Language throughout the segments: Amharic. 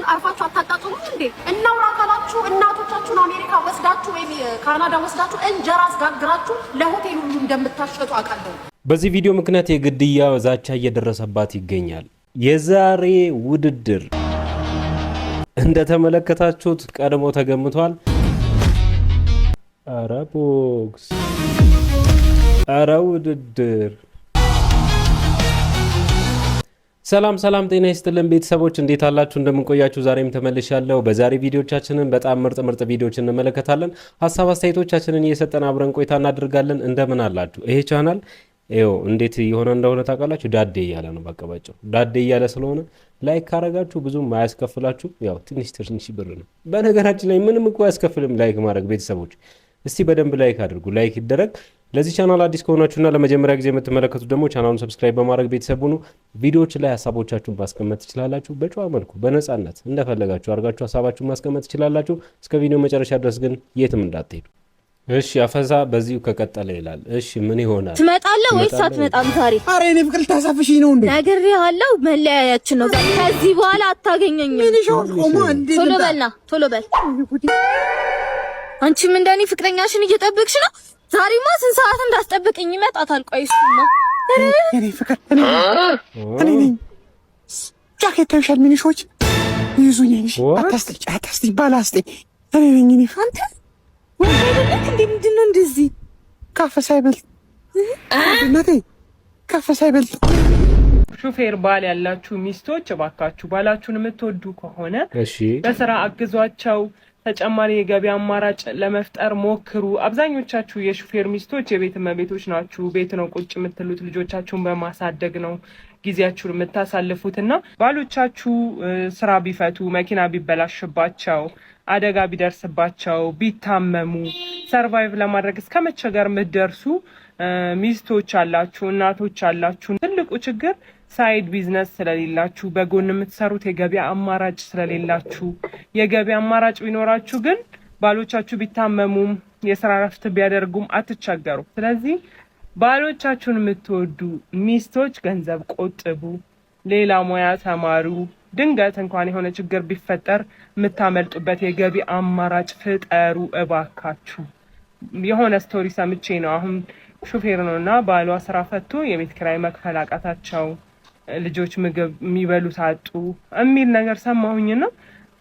አርፋችሁ አታጣጡም እንዴ? እናውራ ካላችሁ እናቶቻችሁን አሜሪካ ወስዳችሁ ወይም ካናዳ ወስዳችሁ እንጀራ አስጋግራችሁ ለሆቴል ሁሉ እንደምታሸጡ አውቃለሁ። በዚህ ቪዲዮ ምክንያት የግድያ ዛቻ እየደረሰባት ይገኛል። የዛሬ ውድድር እንደተመለከታችሁት ቀድሞ ተገምቷል። አረ ቦክስ፣ አረ ውድድር። ሰላም ጤና ይስጥልን ቤተሰቦች፣ እንዴት አላችሁ? እንደምንቆያችሁ ዛሬም ተመልሻለሁ። በዛሬ ቪዲዮቻችንን በጣም ምርጥ ቪዲዮችን እንመለከታለን። ሀሳብ አስተያየቶቻችንን እየሰጠን አብረን ቆይታ እናደርጋለን። እንደምን አላችሁ? ይሄ ቻናል ይኸው እንዴት የሆነ እንደሆነ ታውቃላችሁ። ዳዴ እያለ ነው ባቀባቸው። ዳዴ እያለ ስለሆነ ላይክ ካረጋችሁ ብዙም አያስከፍላችሁ። ያው ትንሽ ብር ነው። በነገራችን ላይ ምንም እኮ አያስከፍልም ላይክ ማድረግ። ቤተሰቦች እስቲ በደንብ ላይክ አድርጉ። ላይክ ይደረግ። ለዚህ ቻናል አዲስ ከሆናችሁና ለመጀመሪያ ጊዜ የምትመለከቱት ደግሞ ቻናሉን ሰብስክራይብ በማድረግ ቤተሰብ ሁኑ። ቪዲዮዎች ላይ ሀሳቦቻችሁን ማስቀመጥ ትችላላችሁ። በጨዋ መልኩ በነጻነት እንደፈለጋችሁ አድርጋችሁ ሀሳባችሁን ማስቀመጥ ትችላላችሁ። እስከ ቪዲዮ መጨረሻ ድረስ ግን የትም እንዳትሄዱ። እሺ አፈዛ በዚሁ ከቀጠለ ይላል። እሺ ምን ይሆናል? ትመጣለህ ወይስ አትመጣም ዛሬ? አረ እኔ ፍቅር ታሳፍሽኝ ነው እንዴ? ነግሬሃለሁ፣ መለያያችን ነው ዛሬ። ከዚህ በኋላ አታገኘኝም። ምን ይሾል ቆሞ እንዴ? ቶሎ በል። አንቺም እንደኔ ፍቅረኛሽን እየጠበቅሽ ነው? ዛሬማ ስንት ሰዓት እንዳስጠብቅኝ ይመጣታል። ቆይ እሱማ እኔ ፍቅር እኔ ጃኬት ተሻል ምን ይሾች ይዙኝ እንጂ አታስጥጭ ባላስጤ እኔ ነኝ አንተ ወይ አይደለም እንዴ? ምንድነው እንደዚህ ካፈሳ ይበልጥ እናቴ ካፈሳ ይበልጥ። ሹፌር ባል ያላችሁ ሚስቶች እባካችሁ ባላችሁን የምትወዱ ከሆነ በስራ አግዟቸው። ተጨማሪ የገበያ አማራጭ ለመፍጠር ሞክሩ። አብዛኞቻችሁ የሹፌር ሚስቶች የቤት እመቤቶች ናችሁ። ቤት ነው ቁጭ የምትሉት፣ ልጆቻችሁን በማሳደግ ነው ጊዜያችሁን የምታሳልፉትና ባሎቻችሁ ስራ ቢፈቱ፣ መኪና ቢበላሽባቸው፣ አደጋ ቢደርስባቸው፣ ቢታመሙ ሰርቫይቭ ለማድረግ እስከ መቸገር የምትደርሱ ሚስቶች አላችሁ፣ እናቶች አላችሁ። ትልቁ ችግር ሳይድ ቢዝነስ ስለሌላችሁ፣ በጎን የምትሰሩት የገበያ አማራጭ ስለሌላችሁ። የገበያ አማራጭ ቢኖራችሁ ግን ባሎቻችሁ ቢታመሙም የስራ ረፍት ቢያደርጉም አትቸገሩ። ስለዚህ ባሎቻችሁን የምትወዱ ሚስቶች ገንዘብ ቆጥቡ፣ ሌላ ሙያ ተማሩ። ድንገት እንኳን የሆነ ችግር ቢፈጠር የምታመልጡበት የገቢ አማራጭ ፍጠሩ እባካችሁ። የሆነ ስቶሪ ሰምቼ ነው። አሁን ሹፌር ነውና ባሏ ስራ ፈቶ የቤት ኪራይ መክፈል አቃታቸው፣ ልጆች ምግብ የሚበሉት አጡ የሚል ነገር ሰማሁኝና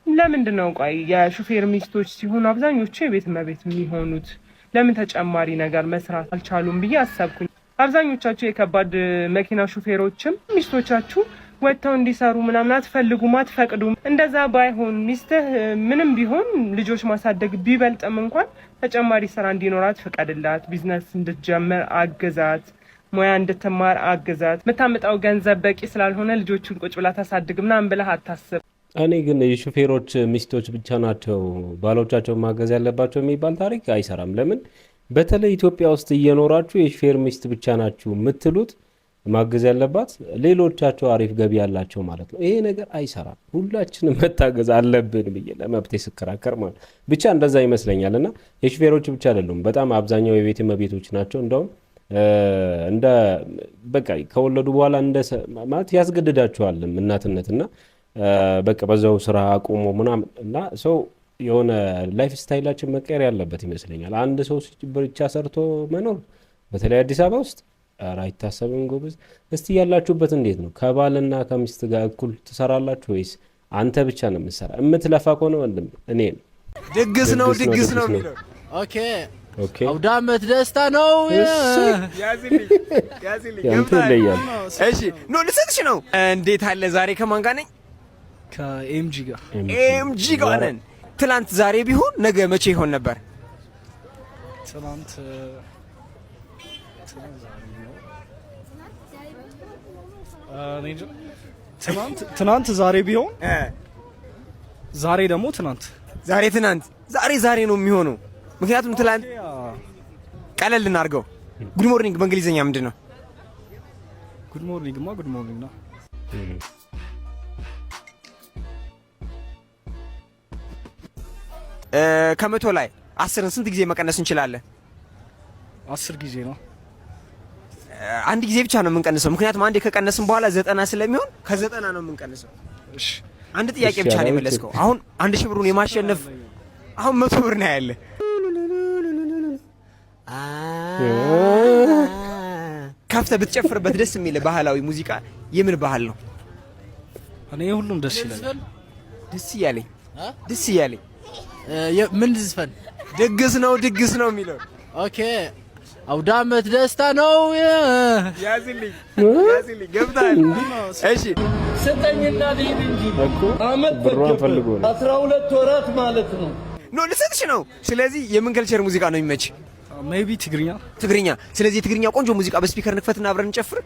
ለምንድን ነው ቆይ የሹፌር ሚስቶች ሲሆኑ አብዛኞቹ የቤት እመቤት የሚሆኑት ለምን ተጨማሪ ነገር መስራት አልቻሉም ብዬ አሰብኩኝ። አብዛኞቻችሁ የከባድ መኪና ሹፌሮችም ሚስቶቻችሁ ወጥተው እንዲሰሩ ምናምን አትፈልጉም፣ አትፈቅዱም። እንደዛ ባይሆን ሚስትህ ምንም ቢሆን ልጆች ማሳደግ ቢበልጥም እንኳን ተጨማሪ ስራ እንዲኖራት ፍቀድላት፣ ቢዝነስ እንድትጀምር አግዛት፣ ሙያ እንድትማር አግዛት። የምታመጣው ገንዘብ በቂ ስላልሆነ ልጆቹን ቁጭ ብላ ታሳድግ ምናምን ብለህ አታስብ። እኔ ግን የሹፌሮች ሚስቶች ብቻ ናቸው ባሎቻቸውን ማገዝ ያለባቸው የሚባል ታሪክ አይሰራም። ለምን በተለይ ኢትዮጵያ ውስጥ እየኖራችሁ የሹፌር ሚስት ብቻ ናችሁ የምትሉት ማገዝ ያለባት ሌሎቻቸው አሪፍ ገቢ ያላቸው ማለት ነው። ይሄ ነገር አይሰራም። ሁላችንም መታገዝ አለብን ብዬ ለመብቴ ስከራከር ማለት ብቻ እንደዛ ይመስለኛል። እና የሹፌሮች ብቻ አይደሉም፣ በጣም አብዛኛው የቤት እመቤቶች ናቸው። እንደውም እንደ በቃ ከወለዱ በኋላ እንደ ማለት ያስገድዳቸዋል እናትነት እና በቃ በዛው ስራ አቁሞ ምናምን እና ሰው የሆነ ላይፍ ስታይላችን መቀየር ያለበት ይመስለኛል። አንድ ሰው ብቻ ሰርቶ መኖር በተለይ አዲስ አበባ ውስጥ ኧረ አይታሰብም ጎበዝ። እስቲ ያላችሁበት እንዴት ነው? ከባልና ከሚስት ጋር እኩል ትሰራላችሁ ወይስ አንተ ብቻ ነው የምትሰራ? የምትለፋ ከሆነ ወንድም እኔ ነው ድግስ ነው የሚለው። ኦኬ አውደ ዓመት ደስታ ነው። ያዝልኝ ያንተ ይለያል። እሺ ኖ ልሰጥሽ ነው። እንዴት አለ ዛሬ ከማን ጋር ነኝ? ከኤምጂ ጋር ነን። ትናንት ዛሬ ቢሆን ነገ መቼ ይሆን ነበር? ትናንት ዛሬ ቢሆን ዛሬ ደግሞ ትናንት ዛሬ ነው የሚሆነው። ምክንያቱም ትናንት ቀለል እናድርገው። ጉድ ሞርኒንግ በእንግሊዝኛ ምንድን ነው? ጉድ ሞርኒንግ ነው። ከመቶ ላይ 10ን ስንት ጊዜ መቀነስ እንችላለን? 10 ጊዜ ነው። አንድ ጊዜ ብቻ ነው የምንቀንሰው። ምክንያቱም አንዴ ከቀነስን በኋላ 90 ስለሚሆን ከ90 ነው የምንቀንሰው። እሺ አንድ ጥያቄ ብቻ ነው የመለስከው። አሁን 1000 ብሩን የማሸነፍ አሁን 100 ብር ነው ያለ። ከፍተህ ብትጨፍርበት ደስ የሚል ባህላዊ ሙዚቃ የምን ባህል ነው? እኔ ሁሉም ደስ ይላል። ደስ እያለኝ ምን ዝፈን? ድግስ ነው የሚለው። ኦኬ አውደ ዓመት ደስታ ነው። ያዝልኝ ገብታል። እሺ ስጠኝና ልሂድ እንጂ አመት ፈልጎ 12 ወራት ማለት ነው። ልሰጥሽ ነው። ስለዚህ የምን ከልቸር ሙዚቃ ነው የሚመች? ሜቢ ትግርኛ። ስለዚህ የትግርኛ ቆንጆ ሙዚቃ በስፒከር ንክፈትና አብረን እንጨፍር።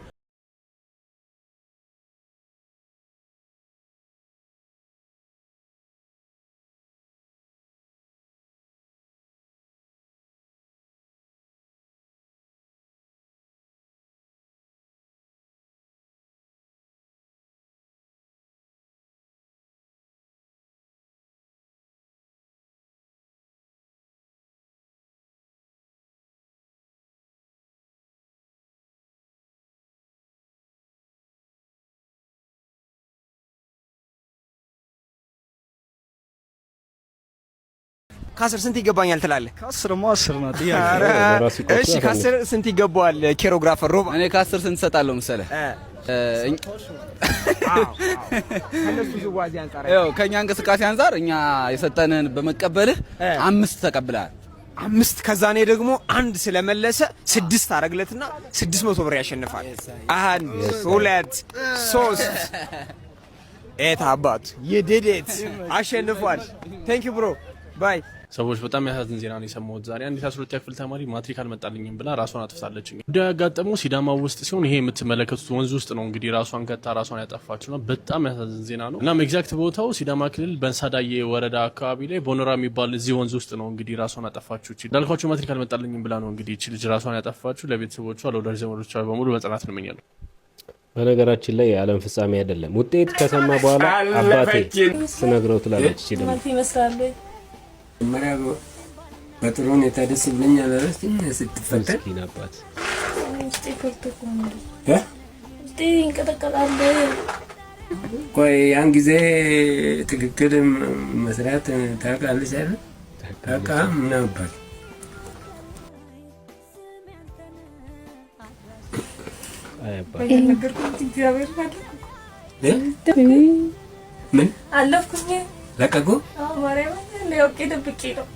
ከ10 ስንት ይገባኛል ትላለህ? ከ10ማ 10 ናት። እሺ ከ10 ስንት ይገባዋል ኬሮግራፈር ሮባ? እኔ ከ10 ስንት ሰጣለሁ መሰለህ? ከኛ እንቅስቃሴ አንፃር እኛ የሰጠንን በመቀበልህ 5 ተቀብለሃል። 5 ከዛ እኔ ደግሞ 1 ስለመለሰ 6 አረግለትና 600 ብር ያሸንፋል። 1 2 3 ኤት አባቱ የዴዴት አሸንፏል። ቴንክ ዩ ብሮ ባይ። ሰዎች በጣም ያሳዝን ዜና ነው የሰማሁት ዛሬ። አንዲት 12ኛ ክፍል ተማሪ ማትሪክ አልመጣልኝም ብላ ራሷን አጥፍታለች። ጉዳዩ ያጋጠመው ሲዳማ ውስጥ ሲሆን ይሄ የምትመለከቱት ወንዝ ውስጥ ነው እንግዲህ ራሷን ከታ ራሷን ያጠፋችው ነው። በጣም ያሳዝን ዜና ነው። እናም ኤግዛክት ቦታው ሲዳማ ክልል በንሳዳዬ ወረዳ አካባቢ ላይ ቦኖራ የሚባል እዚህ ወንዝ ውስጥ ነው እንግዲህ ራሷን አጠፋችው። እንዳልኳችሁ ማትሪክ አልመጣልኝም ብላ ነው እንግዲህ እቺ ልጅ ራሷን ያጠፋችው። ለቤተሰቦቿ ለወዳጅ ዘመዶቿ በሙሉ መጽናት እንመኛለሁ። በነገራችን ላይ የዓለም ፍጻሜ አይደለም። ውጤት ከሰማ በኋላ አባቴ ስነግረው ትላለች እቺ ደግሞ ይመስላል መሪያ በጥሩ ሁኔታ ደስ ብለኛል። አረስቲ ስትፈተን ይናባት ቆይ ያን ጊዜ ትክክል መስራት ታውቃለች አይደል? ታውቃም ነበር። ምን አለፍኩኝ ለቀቁ ማርያም ነው ደብቄ ነው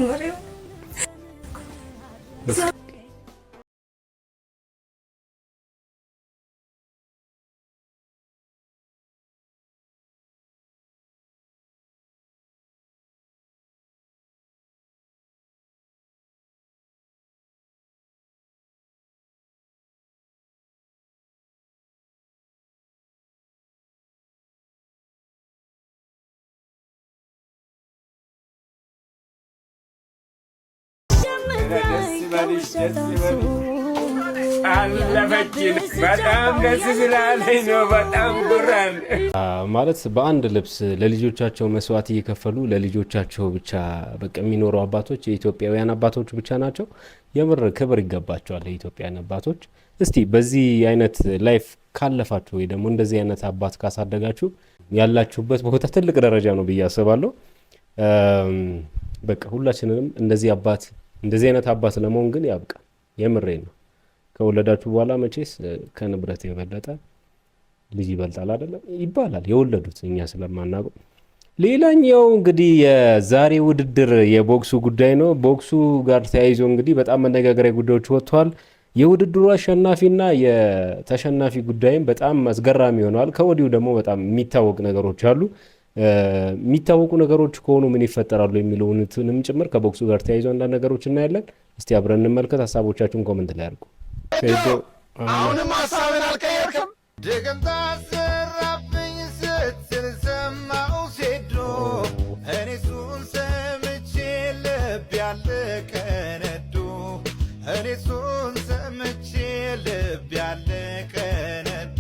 ማርያም ማለት በአንድ ልብስ ለልጆቻቸው መስዋዕት እየከፈሉ ለልጆቻቸው ብቻ በቃ የሚኖሩ አባቶች የኢትዮጵያውያን አባቶች ብቻ ናቸው። የምር ክብር ይገባቸዋል የኢትዮጵያውያን አባቶች። እስቲ በዚህ አይነት ላይፍ ካለፋችሁ ወይ ደግሞ እንደዚህ አይነት አባት ካሳደጋችሁ ያላችሁበት ቦታ ትልቅ ደረጃ ነው ብዬ አስባለሁ። በቃ ሁላችንንም እንደዚህ አይነት አባት ለመሆን ግን ያብቃ። የምሬን ነው። ከወለዳችሁ በኋላ መቼስ ከንብረት የበለጠ ልጅ ይበልጣል አይደለም ይባላል፣ የወለዱት እኛ ስለማናውቀው። ሌላኛው እንግዲህ የዛሬ ውድድር የቦክሱ ጉዳይ ነው። ቦክሱ ጋር ተያይዞ እንግዲህ በጣም መነጋገሪያ ጉዳዮች ወጥተዋል። የውድድሩ አሸናፊና የተሸናፊ ጉዳይም በጣም አስገራሚ ሆነዋል። ከወዲሁ ደግሞ በጣም የሚታወቅ ነገሮች አሉ። የሚታወቁ ነገሮች ከሆኑ ምን ይፈጠራሉ የሚለውንም ጭምር ከቦክሱ ጋር ተያይዞ አንዳንድ ነገሮች እናያለን። እስቲ አብረን እንመልከት። ሀሳቦቻችሁን ኮሜንት ላይ አድርጉ። አሁንም ሀሳብን አልቀየርክም። ድግምት አሰራብኝ ስትል ሰማሁ ሴዶ እኔ እሱን ሰምቼ ልብ ያለቀ ነዶ እኔ እሱን ሰምቼ ልብ ያለቀ ነዶ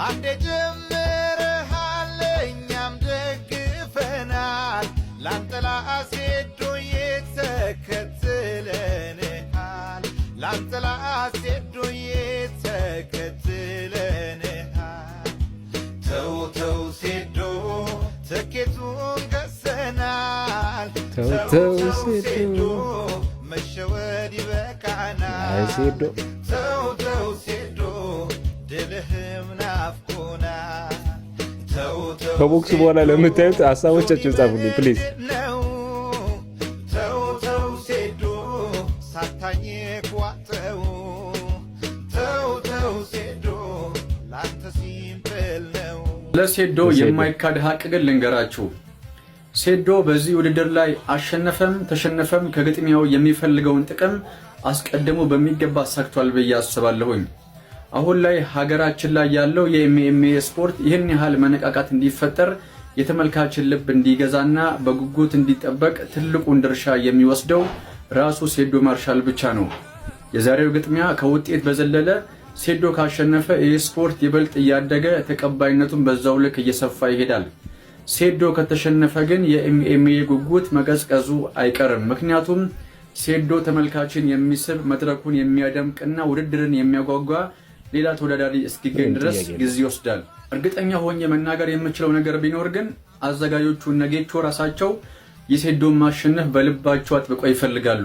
አንዴ ጀምረሃል እኛም ደግፈናል ላንጠላ ሴዶ ላንጠላ ሴዶ ተከትለንሃል ትኬቱን ገዝተናል። ተው ሴዶ መሸወድ ይበቃናል። ተው ሴዶ ድልህም ናፍቆናል። ከቦክስ በኋላ ለምታዩት ሀሳቦቻችሁን ጻፉልኝ ፕሊዝ። ተው ሴዶ ሳታኝ ቋጠው። ተው ሴዶ ላንተ ሲምፕል ነው። ለሴዶ የማይካድ ሀቅ ግን ልንገራችሁ። ሴዶ በዚህ ውድድር ላይ አሸነፈም ተሸነፈም ከግጥሚያው የሚፈልገውን ጥቅም አስቀድሞ በሚገባ አሳክቷል ብዬ አስባለሁኝ። አሁን ላይ ሀገራችን ላይ ያለው የኤምኤምኤ ስፖርት ይህን ያህል መነቃቃት እንዲፈጠር የተመልካችን ልብ እንዲገዛና በጉጉት እንዲጠበቅ ትልቁን ድርሻ የሚወስደው ራሱ ሴዶ ማርሻል ብቻ ነው። የዛሬው ግጥሚያ ከውጤት በዘለለ ሴዶ ካሸነፈ ይህ ስፖርት ይበልጥ እያደገ ተቀባይነቱን በዛው ልክ እየሰፋ ይሄዳል። ሴዶ ከተሸነፈ ግን የኤምኤምኤ ጉጉት መቀዝቀዙ አይቀርም። ምክንያቱም ሴዶ ተመልካችን የሚስብ መድረኩን የሚያደምቅና ውድድርን የሚያጓጓ ሌላ ተወዳዳሪ እስኪገኝ ድረስ ጊዜ ይወስዳል። እርግጠኛ ሆኜ መናገር የምችለው ነገር ቢኖር ግን አዘጋጆቹ ነጌቾ ራሳቸው የሴዶን ማሸነፍ በልባቸው አጥብቀው ይፈልጋሉ።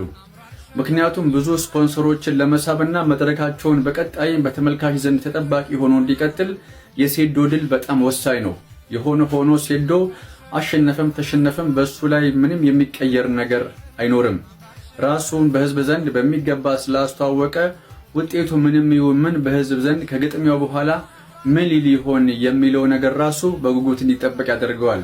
ምክንያቱም ብዙ ስፖንሰሮችን ለመሳብና መድረካቸውን በቀጣይ በተመልካች ዘንድ ተጠባቂ ሆኖ እንዲቀጥል የሴዶ ድል በጣም ወሳኝ ነው። የሆነ ሆኖ ሴዶ አሸነፈም ተሸነፈም በሱ ላይ ምንም የሚቀየር ነገር አይኖርም። ራሱን በህዝብ ዘንድ በሚገባ ስላስተዋወቀ ውጤቱ ምንም ይሁን ምን በህዝብ ዘንድ ከግጥሚያው በኋላ ምን ሊሆን የሚለው ነገር ራሱ በጉጉት እንዲጠበቅ ያደርገዋል።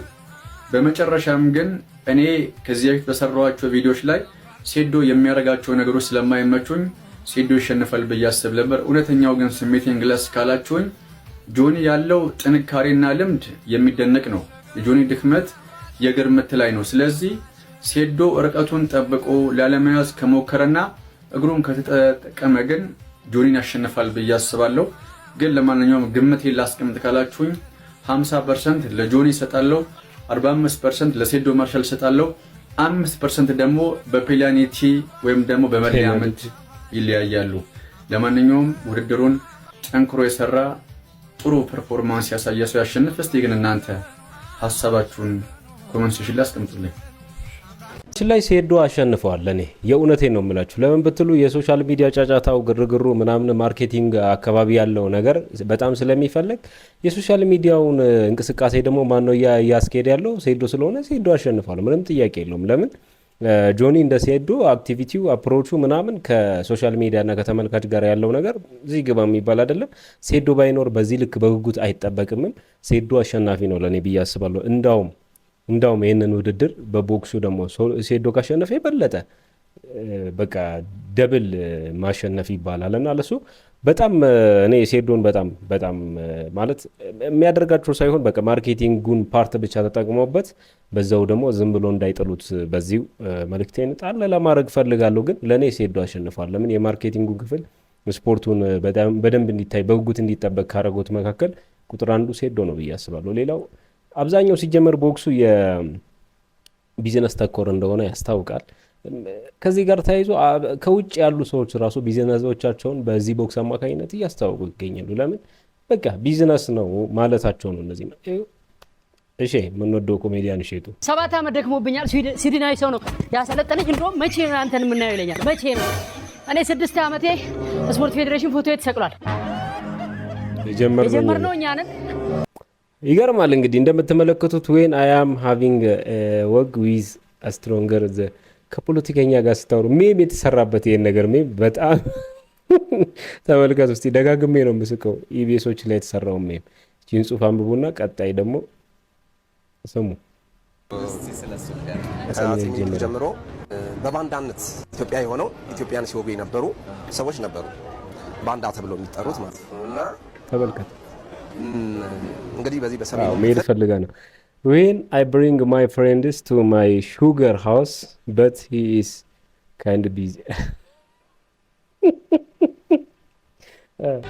በመጨረሻም ግን እኔ ከዚህ በፊት በሰራኋቸው ቪዲዮዎች ላይ ሴዶ የሚያደርጋቸው ነገሮች ስለማይመቹኝ ሴዶ ይሸነፋል ብዬ አስብ ነበር። እውነተኛው ግን ስሜቴን ግለጽ ካላችሁኝ ጆኒ ያለው ጥንካሬና ልምድ የሚደነቅ ነው። የጆኒ ድክመት የእግር ምት ላይ ነው። ስለዚህ ሴዶ ርቀቱን ጠብቆ ላለመያዝ ከሞከረና እግሩን ከተጠቀመ ግን ጆኒን ያሸንፋል ብዬ አስባለሁ። ግን ለማንኛውም ግምቴን ላስቀምጥ ካላችሁኝ 50% ለጆኒ እሰጣለሁ፣ 45% ለሴዶ ማርሻል እሰጣለሁ፣ 5% ደግሞ በፔናልቲ ወይም ደግሞ በመለያ ምት ይለያያሉ። ለማንኛውም ውድድሩን ጠንክሮ የሰራ ጥሩ ፐርፎርማንስ ያሳየ ሰው ያሸንፍ። እስቲ ግን እናንተ ሐሳባችሁን ኮሜንት ሴክሽን ላይ አስቀምጡልኝ። ላይ ሴዶ አሸንፈዋል። ለኔ የእውነቴን ነው የምላችሁ። ለምን ብትሉ የሶሻል ሚዲያ ጫጫታው፣ ግርግሩ ምናምን ማርኬቲንግ አካባቢ ያለው ነገር በጣም ስለሚፈለግ የሶሻል ሚዲያውን እንቅስቃሴ ደግሞ ማነው እያስኬድ ያለው? ሴዶ ስለሆነ ሴዶ አሸንፏል። ምንም ጥያቄ የለውም። ለምን ጆኒ እንደ ሴዶ አክቲቪቲው አፕሮቹ ምናምን ከሶሻል ሚዲያ እና ከተመልካች ጋር ያለው ነገር እዚህ ግባ የሚባል አይደለም። ሴዶ ባይኖር በዚህ ልክ በጉጉት አይጠበቅምም። ሴዶ አሸናፊ ነው ለኔ ብዬ አስባለሁ። እንዳውም ይህንን ውድድር በቦክሱ ደግሞ ሴዶ ካሸነፈ የበለጠ በቃ ደብል ማሸነፍ ይባላል እና ለሱ በጣም እኔ ሴዶን በጣም ማለት የሚያደርጋቸው ሳይሆን በቃ ማርኬቲንጉን ፓርት ብቻ ተጠቅመውበት በዛው ደግሞ ዝም ብሎ እንዳይጥሉት በዚሁ መልእክቴን ጣል ለማድረግ ፈልጋለሁ። ግን ለእኔ ሴዶ አሸንፏል። ለምን የማርኬቲንጉ ክፍል ስፖርቱን በደንብ እንዲታይ በጉጉት እንዲጠበቅ ካረጉት መካከል ቁጥር አንዱ ሴዶ ነው ብዬ አስባለሁ። ሌላው አብዛኛው ሲጀመር ቦክሱ የቢዝነስ ተኮር እንደሆነ ያስታውቃል። ከዚህ ጋር ተያይዞ ከውጭ ያሉ ሰዎች ራሱ ቢዝነሶቻቸውን በዚህ ቦክስ አማካኝነት እያስተዋወቁ ይገኛሉ። ለምን በቃ ቢዝነስ ነው ማለታቸው ነው። እነዚህ ነው እሺ። የምንወደው ኮሜዲያን እሸቱ 7 ዓመት ደክሞብኛል። ስዊድናዊ ሰው ነው ያሰለጠነኝ። እንደውም መቼ ነው አንተን የምናየው ይለኛል። መቼ ነው? እኔ 6 ዓመቴ ስፖርት ፌዴሬሽን ፎቶ ተሰቅሏል። የጀመርነው እኛ ነን። ይገርማል። እንግዲህ እንደምትመለከቱት ዌን አይ አም ሃቪንግ ወግ ዊዝ ስትሮንገር ከፖለቲከኛ ጋር ስታወሩ ሜም የተሰራበት ይሄን ነገር ሜም በጣም ተመልከቱ እስቲ። ደጋግሜ ነው የምስቀው። ኢቢኤሶች ላይ የተሰራው ሜም ጂን ጽሁፍ አንብቡና ቀጣይ ደግሞ ስሙ። ጀምሮ በባንዳነት ኢትዮጵያ የሆነው ኢትዮጵያን ሲወጉ የነበሩ ሰዎች ነበሩ፣ ባንዳ ተብለው የሚጠሩት ማለት ነው። እና ተመልከቱ እንግዲህ በዚህ በሰሜኑ መሄድ ፈልጋ ነው when I bring my friends to my sugar house but he is kind of busy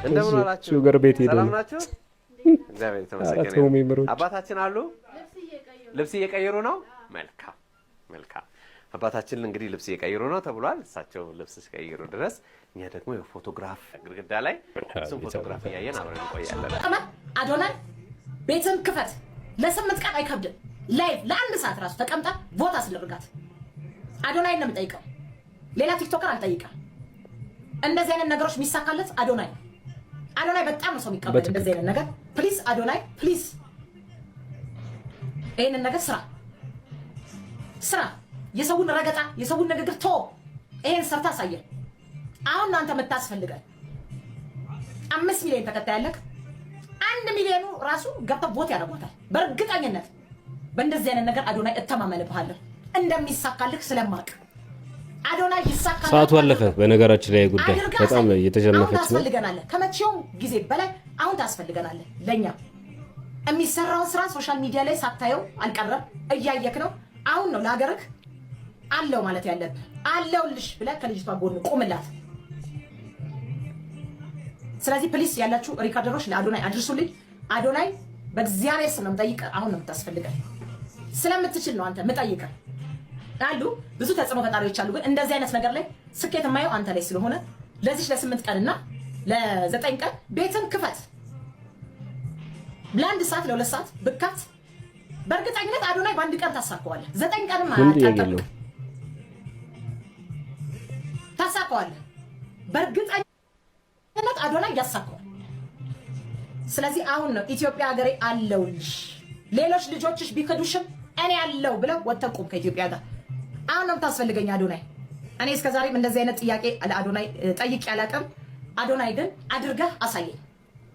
እንደምን አላችሁ? ሹገር ቤት ሄዶ ሰላም ናችሁ? እግዚአብሔር ይመስገን። አባታችን አሉ? ልብስ እየቀየሩ ነው። መልካም አባታችን እንግዲህ ልብስ እየቀየሩ ነው ተብሏል። እሳቸው ልብስ እስከቀየሩ ድረስ እኛ ደግሞ የፎቶግራፍ ግድግዳ ላይ እሱም ፎቶግራፍ እያየን አብረን እንቆያለን። አዶናይ ቤትን ክፈት። ለ8 ቀን አይከብድም። ላይቭ ለአንድ ሰዓት ራሱ ተቀምጣ ቮት አስደርጋት። አዶናይ ነው የምጠይቀው፣ ሌላ ቲክቶከር አልጠይቀም። እንደዚህ አይነት ነገሮች የሚሳካለት አዶናይ በጣም ነው ሰው የሚቀበል እንደዚህ አይነት ነገር። ፕሊዝ አዶናይ ፕሊዝ ይሄንን ነገር ስራ የሰውን ረገጣ የሰውን ንግግር ቶ ይሄን ሰርታ አሳየን። አሁን አንተ የምታስፈልገን 5 ሚሊዮን ተከታይ ያለክ 1 ሚሊዮኑ ራሱ ገብተው ቦት ያደርጉታል። በእርግጠኝነት በእንደዚህ አይነት ነገር አዶናይ እተማመንብሃለሁ እንደሚሳካልክ ስለማቅ አዶናይ ይሳካል። ሰዓቱ አለፈ። በነገራችን ላይ ጉዳይ በጣም እየተጀነፈች ነው። ታስፈልገናለህ ከመቼውም ጊዜ በላይ አሁን ታስፈልገናለህ። ለኛ የሚሰራው ስራ ሶሻል ሚዲያ ላይ ሳታየው አልቀረም፣ እያየክ ነው። አሁን ነው ለሀገርክ አለው ማለት ያለብህ። አለውልሽ ብለህ ከልጅቷ ጎን ቁምላት። ስለዚህ ፕሊስ ያላችሁ ሪካርደሮች ለአዶናይ አድርሱልኝ። አዶናይ በእግዚአብሔር ስም ነው የምጠይቀህ። አሁን ነው የምታስፈልገን። ስለምትችል ነው አንተ የምጠይቀህ። አሉ ብዙ ተጽዕኖ ፈጣሪዎች አሉ፣ ግን እንደዚህ አይነት ነገር ላይ ስኬት የማየው አንተ ላይ ስለሆነ ለዚህ ለ8 ቀንና ለ9 ቀን ቤትን ክፈት። ለ1 ሰዓት ለ2 ሰዓት ብከፍት በእርግጠኝነት አዶናይ በአንድ ቀን ታሳካዋለህ። 9 ቀንም አያጣጥም ታሳካዋለህ። በእርግጠኝነት አዶናይ ያሳካዋል። ስለዚህ አሁን ነው ኢትዮጵያ ሀገሬ አለውልሽ፣ ሌሎች ልጆችሽ ቢከዱሽም እኔ ያለው ብለው ወተቁም ከኢትዮጵያ ጋር። አሁን ነው ታስፈልገኝ አዶናይ። እኔ እስከዛሬም እንደዚህ አይነት ጥያቄ ለአዶናይ ጠይቄ አላውቅም። አዶናይ ግን አድርገህ አሳየኝ።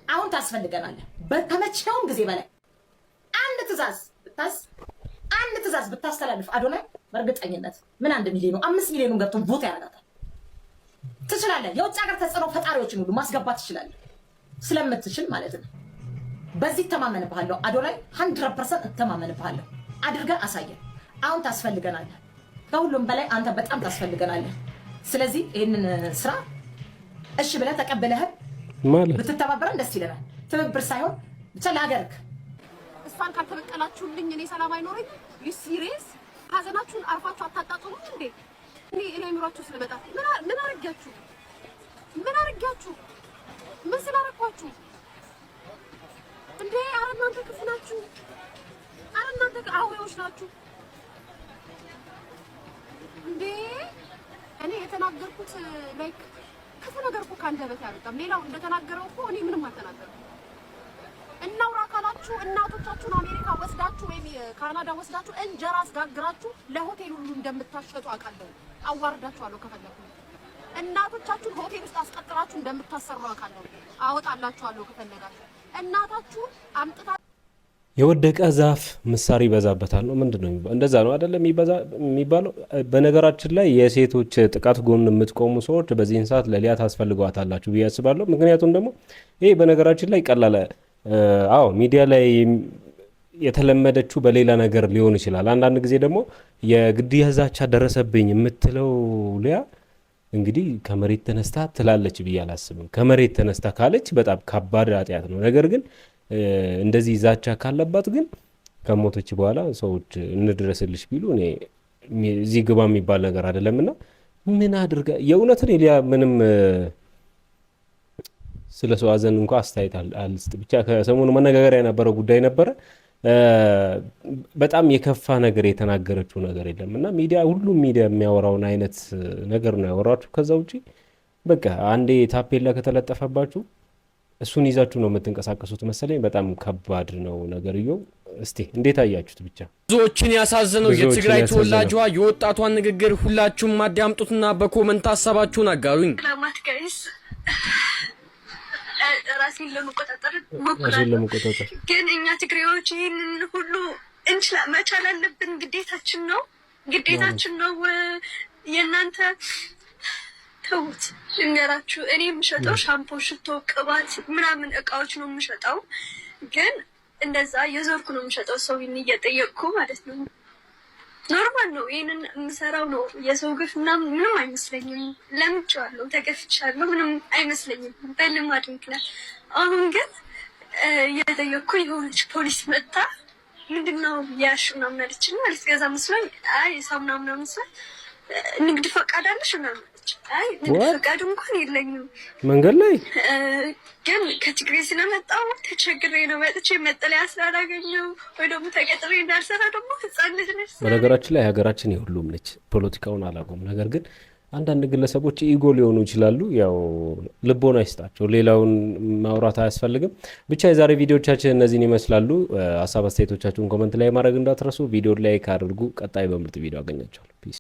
አሁን ታስፈልገናለህ ከመቼውም ጊዜ በላይ። አንድ ትእዛዝ ብታስተላልፍ አዶናይ በእርግጠኝነት ምን 1 ሚሊዮኑ 5 ሚሊዮኑ ገብቶ ቦት ያደርጋታል። ትችላለህ። የውጭ ሀገር ተጽዕኖ ፈጣሪዎችን ሁሉ ማስገባት ትችላለህ፣ ስለምትችል ማለት ነው። በዚህ ተማመንብሃለሁ አዶናይ 100% እተማመንብሃለሁ። አድርገህ አሳየን። አሁን ታስፈልገናለህ። ከሁሉም በላይ አንተ በጣም ታስፈልገናለህ። ስለዚህ ይሄንን ስራ እሺ ብለህ ተቀበለህን ማለት ብትተባበረን ደስ ይለናል። ትብብር ሳይሆን ብቻ ለሀገርክ እሷን ካልተበቀላችሁልኝ እኔ ሰላም አይኖረኝ። ሲሪየስ ሀዘናችሁን አርፋችሁ አታጣጥሙ እንዴ? እኔ አእምሯችሁ ስለመጣ ምን አርጋችሁ ምን ስላረኳችሁ እንዴ? ኧረ እናንተ ክፉ ናችሁ። ኧረ እናንተ አውሬዎች ናችሁ እንዴ! እኔ የተናገርኩት ላይክ ክፉ ነገር እኮ ከአንደበቴ አልወጣም። ሌላው እንደተናገረው እኮ እኔ ምንም አልተናገርኩም። እናውራ ካላችሁ እናቶቻችሁን አሜሪካ ወስዳችሁ ወይም ካናዳ ወስዳችሁ እንጀራ አስጋግራችሁ ለሆቴል ሁሉ እንደምታሸጡ አውቃለሁ። አዋርዳችኋለሁ ከፈለኩ። እናቶቻችሁን ሆቴል ውስጥ አስቀጥራችሁ እንደምታሰሩ አውቃለሁ። አወጣላችኋለሁ ከፈለጋችሁ። እናታችሁን አምጥታ የወደቀ ዛፍ ምሳር ይበዛበታል ነው ምንድን ነው እንደዛ ነው አይደለም የሚባለው። በነገራችን ላይ የሴቶች ጥቃት ጎን የምትቆሙ ሰዎች በዚህን ሰዓት ለሊያ ታስፈልጓታላችሁ ብዬ አስባለሁ። ምክንያቱም ደግሞ ይሄ በነገራችን ላይ ቀላል ሚዲያ ላይ የተለመደችው በሌላ ነገር ሊሆን ይችላል። አንዳንድ ጊዜ ደግሞ የግድያ ዛቻ ደረሰብኝ የምትለው ሊያ እንግዲህ ከመሬት ተነስታ ትላለች ብዬ አላስብም። ከመሬት ተነስታ ካለች በጣም ከባድ ኃጢአት ነው። ነገር ግን እንደዚህ ዛቻ ካለባት ግን ከሞተች በኋላ ሰዎች እንድረስልሽ ቢሉ እኔ እዚህ ግባ የሚባል ነገር አይደለምና ምን አድርጋ የእውነትን ሊያ ምንም ስለ ሰው ሀዘን እንኳ አስተያየት አልስጥ። ብቻ ከሰሞኑ መነጋገሪያ የነበረው ጉዳይ ነበረ። በጣም የከፋ ነገር የተናገረችው ነገር የለም እና ሁሉም ሚዲያ የሚያወራውን አይነት ነገር ነው ያወራችሁ። ከዛ ውጪ በቃ አንዴ ታፔላ ከተለጠፈባችሁ እሱን ይዛችሁ ነው የምትንቀሳቀሱት መሰለኝ። በጣም ከባድ ነው ነገርየው። እስቲ እንዴት አያችሁት? ብቻ ብዙዎችን ያሳዘነው የትግራይ ተወላጇ የወጣቷን ንግግር ሁላችሁም አዳምጡትና በኮመንት ሀሳባችሁን አጋሩኝ። ራሴን ለመቆጣጠር ግን እኛ ትግሬዎች ይህንን ሁሉ መቻል አለብን። ግዴታችን ነው። የእናንተ ተውት ልንገራችሁ። እኔ የምሸጠው ሻምፖ፣ ሽቶ፣ ቅባት ምናምን እቃዎች ነው የምሸጠው። ግን እንደዛ የዞርኩ ነው የምሸጠው፣ ሰው እየጠየቅኩ ማለት ነው። ኖርማል ነው። ይሄንን የምሰራው ነው። የሰው ግፍ ምንም አይመስለኝም። ለምጄዋለሁ፣ ተገፍቻለሁ፣ ምንም አይመስለኝም በልማድ ምክንያት። አሁን ግን እየጠየቅኩ የሆነች ፖሊስ መጣ። ምንድነው ያሽ ምናምን አለችኝ። ልትገዛ መስሎኝ አይ ሳሙና ምናምን መስሎኝ ንግድ ፈቃድ አለሽ ምናምን አይ ፈቃድ እንኳን የለኝም። መንገድ ላይ ግን ከትግሬ ስለመጣሁ ተቸግሬ ነው መጥቼ መጠለያ ስላላገኘው ወይ ደግሞ ተቀጥሬ እንዳልሰራ ደግሞ ህፃን ልጅ ነች። በነገራችን ላይ ሀገራችን የሁሉም ነች። ፖለቲካውን አላውቅም። ነገር ግን አንዳንድ ግለሰቦች ኢጎ ሊሆኑ ይችላሉ። ያው ልቦና ይስጣቸው፣ ሌላውን ማውራት አያስፈልግም። ብቻ የዛሬ ቪዲዮቻችን እነዚህን ይመስላሉ። ሀሳብ አስተያየቶቻችሁን ኮመንት ላይ ማድረግ እንዳትረሱ። ቪዲዮ ላይክ አድርጉ። ቀጣይ በምርጥ ቪዲዮ አገኛቸዋለሁ። ፒስ